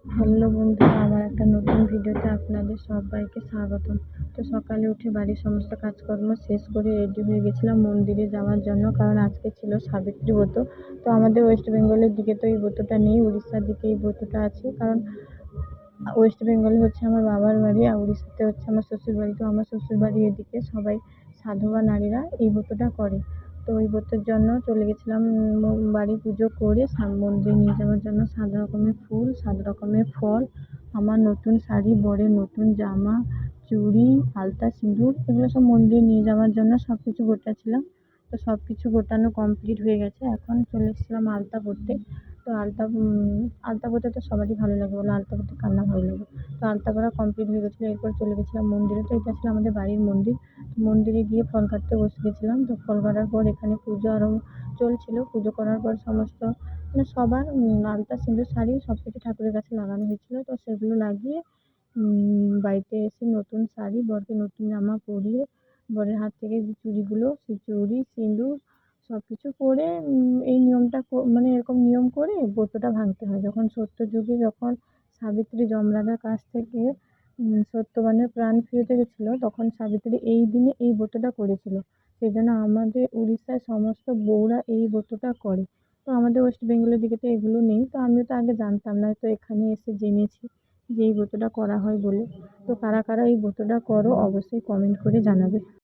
Hello বন্ধুরা, আমার একটা নতুন ভিডিওতে আপনাদের সবাইকে স্বাগতম। তো সকালে উঠে বাড়ির সমস্ত কাজকর্ম শেষ করে রেডি হয়ে গেছিলাম মন্দিরে যাওয়ার জন্য, কারণ আজকে ছিল সাবিত্রী ব্রত। তো আমাদের ওয়েস্ট বেঙ্গলের দিকে তো এই ব্রতটা নেই, উড়িষ্যার দিকে এই ব্রতটা আছে। কারণ ওয়েস্ট বেঙ্গলে হচ্ছে আমার বাবার বাড়ি, আর উড়িষ্যাতে হচ্ছে আমার শ্বশুর বাড়ি। তো আমার শ্বশুর বাড়ির এদিকে সবাই সাধবা নারীরা এই ব্রতটা করে। তো ওই ব্রতের জন্য চলে গেছিলাম বাড়ি পুজো করে মন্দিরে নিয়ে যাওয়ার জন্য 7 রকমের ফুল, 7 রকমের ফল, আমার নতুন শাড়ি, বরের নতুন জামা, চুড়ি, আলতা, সিঁদুর, এগুলো সব মন্দিরে নিয়ে যাওয়ার জন্য সব কিছু গোটাচ্ছিলাম। তো সব কিছু গোটানো কমপ্লিট হয়ে গেছে, এখন চলে এসেছিলাম আলতা পরতে। তো আলতা পরতে তো সবারই ভালো লাগে, বলো আলতা পরতে কার না ভালো লাগে। তো আলতা পরা কমপ্লিট হয়ে গেছিলো, এরপর চলে গেছিলাম মন্দিরে। তো এটা ছিল আমাদের বাড়ির মন্দির। তো মন্দিরে গিয়ে ফল কাটতে বসে গেছিলাম। তো ফল কাটার পর এখানে পুজো আরও চলছিল। পুজো করার পর সমস্ত মানে সবার আলতা, সিঁদুর, শাড়ি সব কিছু ঠাকুরের কাছে লাগানো হয়েছিল। তো সেগুলো লাগিয়ে বাড়িতে এসে নতুন শাড়ি, বরকে নতুন জামা পরিয়ে, বরের হাত থেকে যে চুড়িগুলো, সেই চুড়ি, সিঁদুর সব কিছু করে এই নিয়মটা মানে এরকম নিয়ম করে ব্রতটা ভাঙতে হয়। যখন সত্যযুগে যখন সাবিত্রী যমরাজার কাছ থেকে সত্যবানের প্রাণ ফিরতে গেছিলো, তখন সাবিত্রী এই দিনে এই ব্রতটা করেছিল। সেই জন্য আমাদের উড়িষ্যার সমস্ত বউরা এই ব্রতটা করে। তো আমাদের ওয়েস্ট বেঙ্গলের দিকে তো এগুলো নেই। তো আমিও তো আগে জানতাম না, তো এখানে এসে জেনেছি যে এই ব্রতটা করা হয় বলে। তো কারা কারা এই ব্রতটা করো অবশ্যই কমেন্ট করে জানাবে।